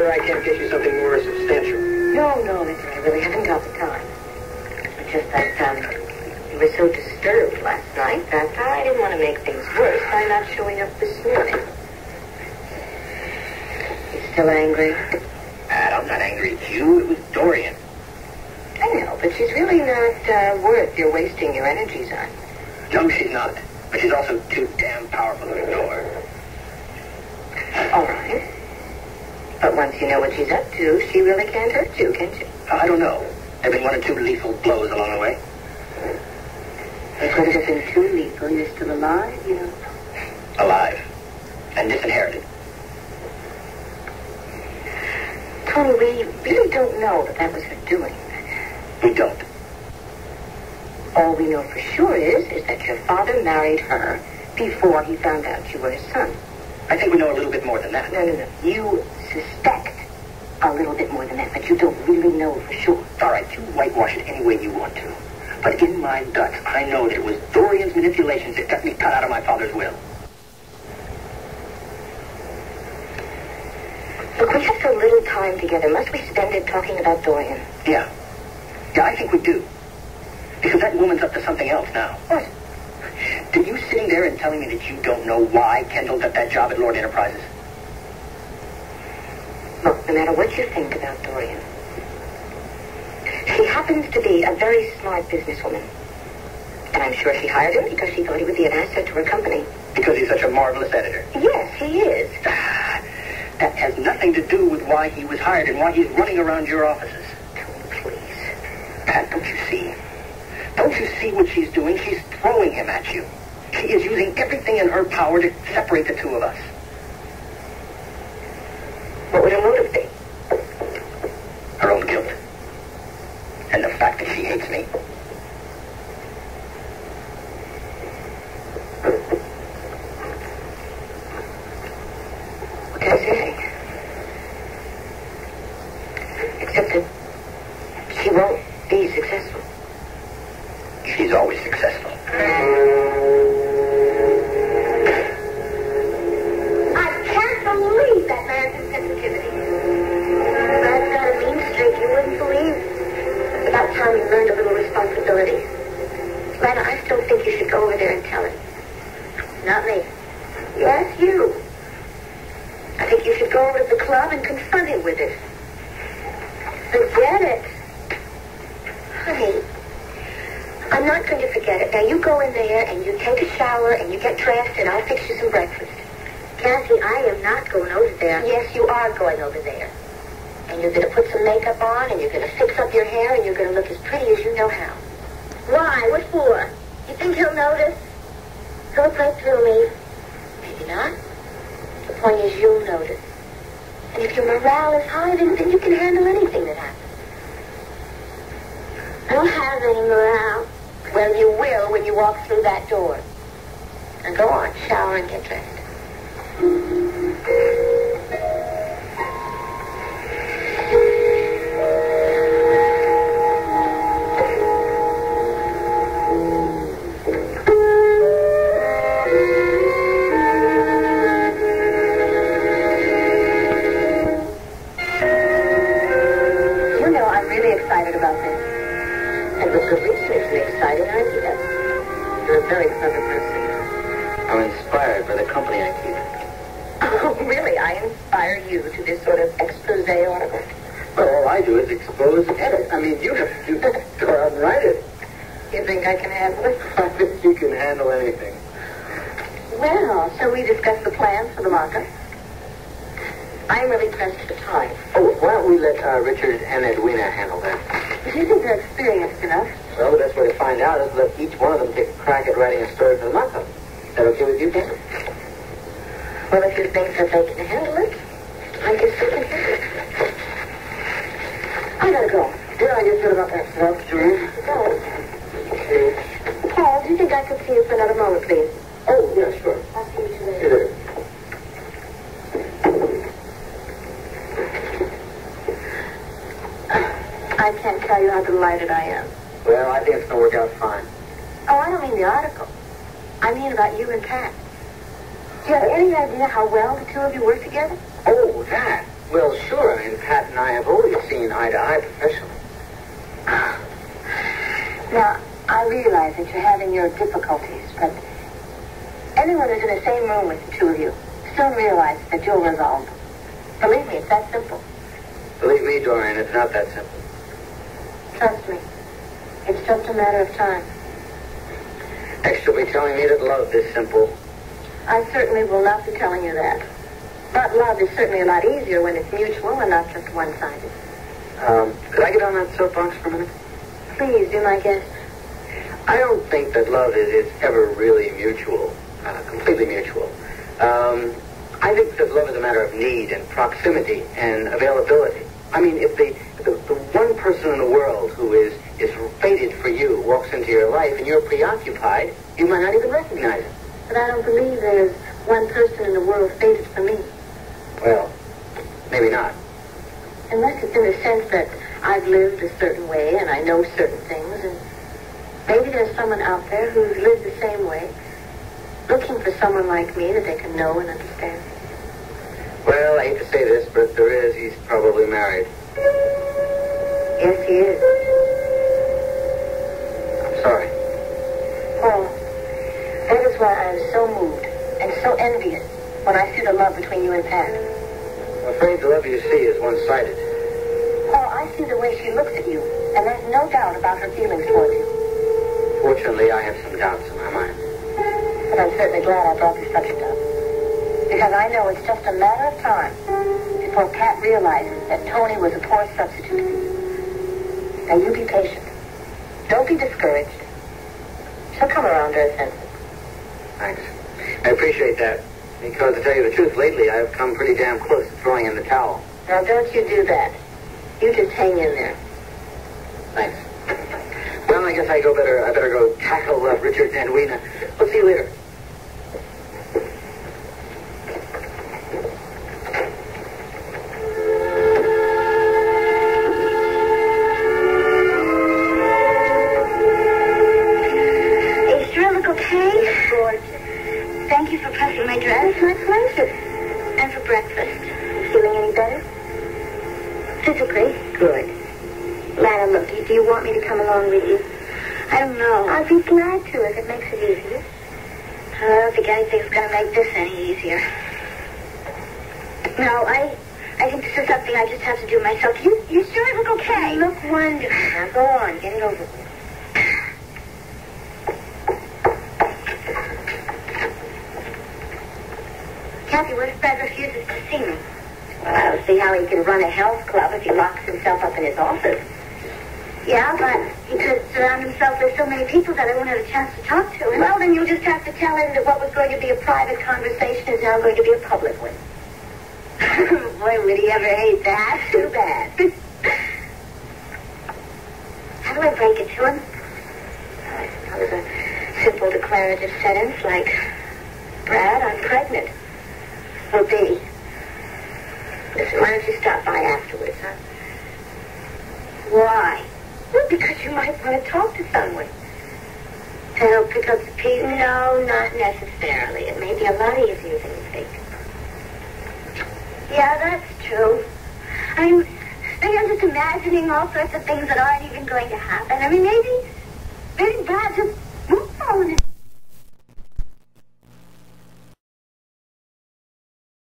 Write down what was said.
sure I can't get you something more substantial? No, listen, I really haven't got the time. It's just that, you were so disturbed last night that I didn't want to make things worse by not showing up this morning. You still angry? I'm not angry at you. It was Dorian. I know, but she's really not worth your wasting your energies on. No, she's not. But she's also too damn powerful to ignore. All right. But once you know what she's up to, she really can't hurt you, can she? I don't know. There have been one or two lethal blows along the way. If it had been too lethal, you're still alive, you know. Alive. And disinherited. Tony, we really don't know that was her doing. We don't. All we know for sure is that your father married her before he found out you were his son. I think we know a little bit more than that. No. You suspect a little bit more than that, but you don't really know for sure. All right, you whitewash it any way you want to. But in my guts, I know that it was Dorian's manipulations that got me cut out of my father's will. Look, we have so little time together. Must we spend it talking about Dorian? Yeah, I think we do. Because that woman's up to something else now. What? Are you sitting there and telling me that you don't know why Kendall got that job at Lord Enterprises? Look, no matter what you think about Dorian, she happens to be a very smart businesswoman. And I'm sure she hired him because she thought he would be an asset to her company. Because he's such a marvelous editor. Yes, he is. That has nothing to do with why he was hired and why he's running around your offices. Please. Pat, don't you see? Don't you see what she's doing? She's throwing him at you. She is using everything in her power to separate the two of us. What would her motive be? Her own guilt. And the fact that she hates me. What can I say? Except that she won't be successful. She's always successful. I can't believe that man's insensitivity. Man's got a mean streak you wouldn't believe. It's about time you learned a little responsibility. Lana, I still think you should go over there and tell him. Not me. Yes, you. I think you should go over to the club and confront him with it. Forget it. Honey, I'm not going to forget it. Now, you go in there and you take a shower and you get dressed and I'll fix you some breakfast. Cathy, I am not going over there. Yes, you are going over there. And you're going to put some makeup on and you're going to fix up your hair and you're going to look as pretty as you know how. Why? What for? You think he'll notice? He'll look right through me. Maybe not. The point is you'll notice. And if your morale is high, then you can handle anything that happens. I don't have any morale. Well, you will when you walk through that door. Now go on, shower and get dressed. You know, I'm really excited about this. And with good reason, if you're excited, aren't you? You're a very clever person. I'm inspired by the company I keep. Oh, really? I inspire you to this sort of expose article? Well, all I do is expose and edit. I mean, you have to go out and write it. You think I can handle it? I think you can handle anything. Well, shall we discuss the plans for the market? I'm really pressed for time. Oh, why don't we let Richard and Edwina handle that? But you think they're experienced enough? Well, the best way to find out is let each one of them take a crack at writing a story for the markup. Is that okay with you, Ken? Well, if you think that they can handle it, I guess they can handle it. I gotta go. Yeah, I guess good about that stuff, Dorian. Go. Paul, do you think I could see you for another moment, please? Oh, yeah, sure. I'll see you See later. you later. I can't tell you how delighted I am. Well, I think it's going to work out fine. Oh, I don't mean the article. I mean about you and Kat. Do you have any idea how well the two of you work together? Oh, that? Well, sure. I and I have always seen eye to eye professionally. Now, I realize that you're having your difficulties, but anyone who's in the same room with the two of you soon realizes that you'll resolve them. Believe me, it's that simple. Believe me, Dorian, it's not that simple. Trust me. It's just a matter of time. Next, you'll be telling me that love is simple. I certainly will not be telling you that. But love is certainly a lot easier when it's mutual and not just one-sided. Could I get on that soapbox for a minute? Please, be my guest. I don't think that love is ever really mutual, completely mutual. I think that love is a matter of need and proximity and availability. I mean, if the one person in the world who is fated for you walks into your life and you're preoccupied, you might not even recognize it. But I don't believe there's one person in the world fated for me. Well, maybe not. Unless it's in the sense that I've lived a certain way and I know certain things, and maybe there's someone out there who's lived the same way, looking for someone like me that they can know and understand. Well, I hate to say this, but if there is, he's probably married. Yes, he is. I'm sorry. Paul, that is why I am so moved and so envious when I see the love between you and Pat. I'm afraid the love you see is one-sided. Paul, I see the way she looks at you, and there's no doubt about her feelings towards you. Fortunately, I have some doubts in my mind. But I'm certainly glad I brought this subject up. Because I know it's just a matter of time before Pat realizes that Tony was a poor substitute for you. Now, you be patient. Don't be discouraged. She'll come around to her senses. Thanks. I appreciate that. Because, to tell you the truth, lately I've come pretty damn close to throwing in the towel. Now, don't you do that. You just hang in there. Thanks. Well, I guess I better go tackle Richard and Weena. We'll see you later. Is your look okay? Gorgeous. Thank you for pressing my dress. My pleasure. And for breakfast. Feeling any better? Physically? Good. Lana, look, do you want me to come along with you? I don't know. I'd be glad to if it makes it easier. I don't think anything's going to make this any easier. No, I think this is something I just have to do myself. You sure look okay? You look wonderful. Now go on, get it over with. Cathy, what if Fred refuses to see me? Well, I don't see how he can run a health club if he locks himself up in his office. Yeah, but he could surround himself with so many people that I won't have a chance to talk to him. Well, then you'll just have to tell him that what was going to be a private conversation is now going to be a public one. Boy, would he ever hate that. Too bad. How do I break it to him? I suppose a simple declarative sentence like, Brad, I'm pregnant. Will be. Listen, why don't you stop by afterwards, huh? Why? Well, because you might want to talk to someone. To help pick up the pieces? No, not necessarily. It may be a lot easier than you think. Yeah, that's true. I'm just imagining all sorts of things that aren't even going to happen. I mean, maybe Brad just won't fall in